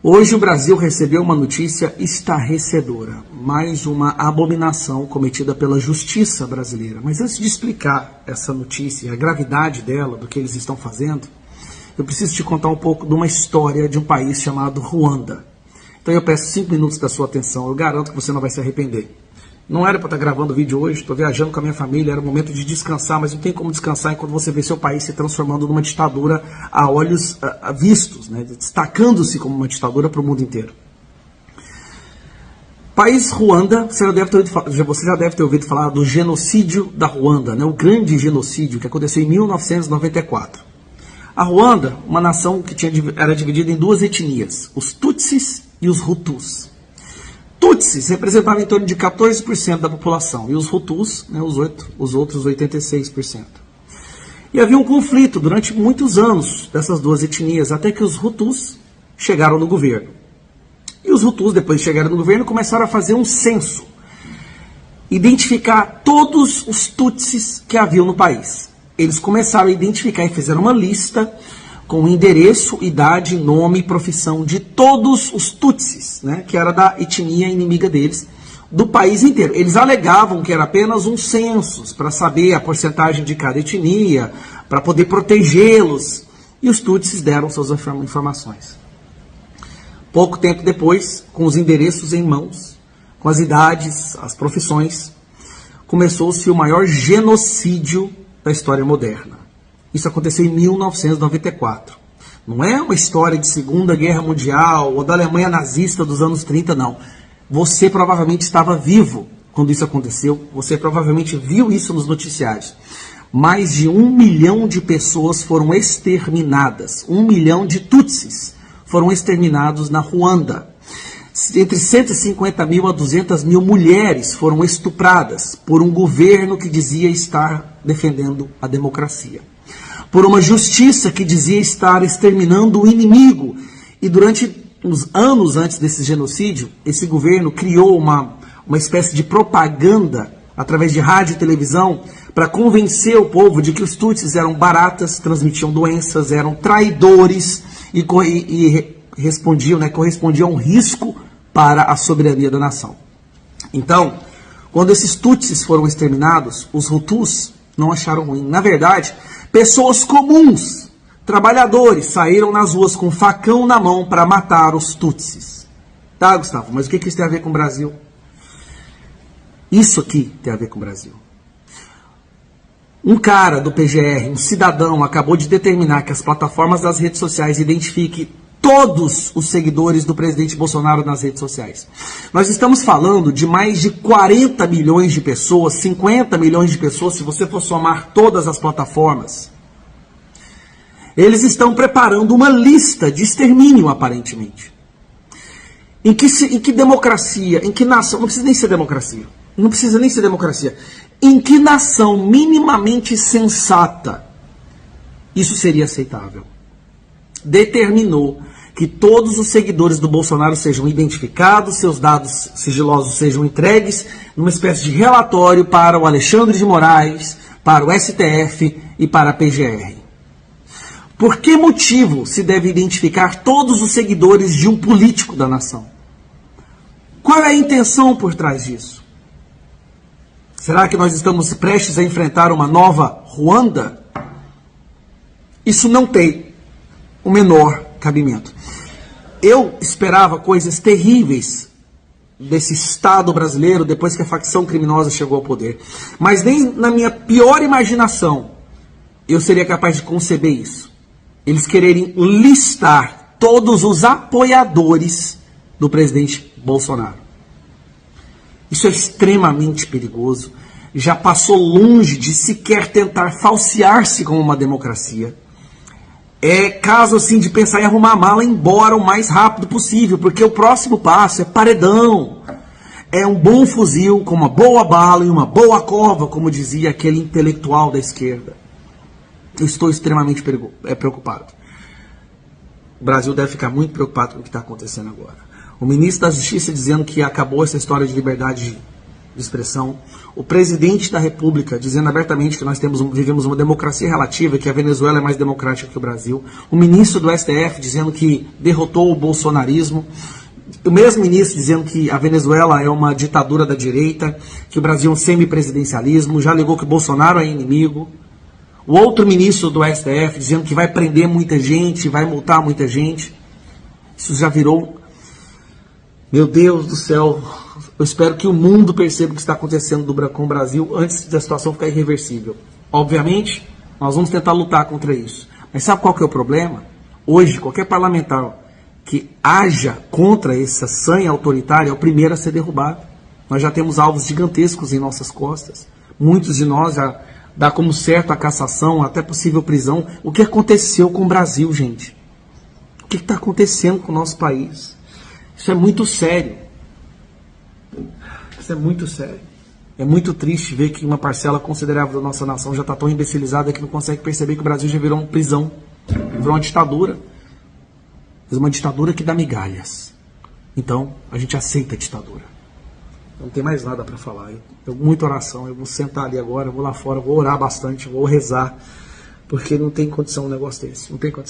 Hoje o Brasil recebeu uma notícia estarrecedora, mais uma abominação cometida pela justiça brasileira. Mas antes de explicar essa notícia, a gravidade dela, do que eles estão fazendo, eu preciso te contar um pouco de uma história de um país chamado Ruanda. Então eu peço 5 minutos da sua atenção, eu garanto que você não vai se arrepender. Não era para estar gravando o vídeo hoje, estou viajando com a minha família, era o momento de descansar, mas não tem como descansar enquanto você vê seu país se transformando numa ditadura a olhos vistos, né? Destacando-se como uma ditadura para o mundo inteiro. País Ruanda, você já deve ter ouvido falar do genocídio da Ruanda, né? O grande genocídio que aconteceu em 1994. A Ruanda, uma nação que era dividida em 2 etnias, os Tutsis e os Hutus. Tutsis representavam em torno de 14% da população, e os Hutus, né, os outros 86%. E havia um conflito durante muitos anos dessas 2 etnias, até que os Hutus chegaram no governo. E os Hutus, depois de chegarem no governo, começaram a fazer um censo, identificar todos os Tutsis que haviam no país. Eles começaram a identificar e fizeram uma lista com endereço, idade, nome e profissão de todos os Tutsis, né, que era da etnia inimiga deles, do país inteiro. Eles alegavam que era apenas um censo, para saber a porcentagem de cada etnia, para poder protegê-los, e os Tutsis deram suas informações. Pouco tempo depois, com os endereços em mãos, com as idades, as profissões, começou-se o maior genocídio da história moderna. Isso aconteceu em 1994. Não é uma história de Segunda Guerra Mundial ou da Alemanha nazista dos anos 30, não. Você provavelmente estava vivo quando isso aconteceu. Você provavelmente viu isso nos noticiários. Mais de 1 milhão de pessoas foram exterminadas. 1 milhão de Tutsis foram exterminados na Ruanda. Entre 150 mil a 200 mil mulheres foram estupradas por um governo que dizia estar defendendo a democracia. Por uma justiça que dizia estar exterminando o inimigo. E durante os anos antes desse genocídio, esse governo criou uma espécie de propaganda, através de rádio e televisão, para convencer o povo de que os Tutsis eram baratas, transmitiam doenças, eram traidores e correspondiam a um risco para a soberania da nação. Então, quando esses Tutsis foram exterminados, os Hutus não acharam ruim. Na verdade, pessoas comuns, trabalhadores, saíram nas ruas com facão na mão para matar os Tutsis. Tá, Gustavo? Mas o que isso tem a ver com o Brasil? Isso aqui tem a ver com o Brasil. Um cara do PGR, um cidadão, acabou de determinar que as plataformas das redes sociais identifiquem todos os seguidores do presidente Bolsonaro nas redes sociais. Nós estamos falando de mais de 40 milhões de pessoas, 50 milhões de pessoas, se você for somar todas as plataformas. Eles estão preparando uma lista de extermínio, aparentemente. Em que democracia, em que nação, não precisa nem ser democracia, não precisa nem ser democracia, em que nação minimamente sensata isso seria aceitável? Determinou que todos os seguidores do Bolsonaro sejam identificados, seus dados sigilosos sejam entregues numa espécie de relatório para o Alexandre de Moraes, para o STF e para a PGR. Por que motivo se deve identificar todos os seguidores de um político da nação? Qual é a intenção por trás disso? Será que nós estamos prestes a enfrentar uma nova Ruanda? Isso não tem o menor cabimento. Eu esperava coisas terríveis desse Estado brasileiro depois que a facção criminosa chegou ao poder. Mas nem na minha pior imaginação eu seria capaz de conceber isso. Eles quererem listar todos os apoiadores do presidente Bolsonaro. Isso é extremamente perigoso. Já passou longe de sequer tentar falsear-se como uma democracia. É caso assim de pensar em arrumar a mala e ir embora o mais rápido possível, porque o próximo passo é paredão. É um bom fuzil com uma boa bala e uma boa cova, como dizia aquele intelectual da esquerda. Eu estou extremamente preocupado. O Brasil deve ficar muito preocupado com o que está acontecendo agora. O ministro da Justiça dizendo que acabou essa história de liberdade de expressão, o presidente da República dizendo abertamente que nós vivemos uma democracia relativa, que a Venezuela é mais democrática que o Brasil, o ministro do STF dizendo que derrotou o bolsonarismo, o mesmo ministro dizendo que a Venezuela é uma ditadura da direita, que o Brasil é um semipresidencialismo, já alegou que o Bolsonaro é inimigo. O outro ministro do STF dizendo que vai prender muita gente, vai multar muita gente. Isso já virou... Meu Deus do céu, eu espero que o mundo perceba o que está acontecendo com o Brasil antes da situação ficar irreversível. Obviamente, nós vamos tentar lutar contra isso. Mas sabe qual que é o problema? Hoje, qualquer parlamentar que haja contra essa sanha autoritária é o primeiro a ser derrubado. Nós já temos alvos gigantescos em nossas costas. Muitos de nós já dá como certo a cassação, até possível prisão. O que aconteceu com o Brasil, gente? O que está acontecendo com o nosso país? Isso é muito sério. Isso é muito sério. É muito triste ver que uma parcela considerável da nossa nação já está tão imbecilizada que não consegue perceber que o Brasil já virou uma prisão, virou uma ditadura. Mas uma ditadura que dá migalhas. Então, a gente aceita a ditadura. Não tem mais nada para falar. Muita oração. Eu vou sentar ali agora, vou lá fora, vou orar bastante, vou rezar, porque não tem condição um negócio desse. Não tem condição.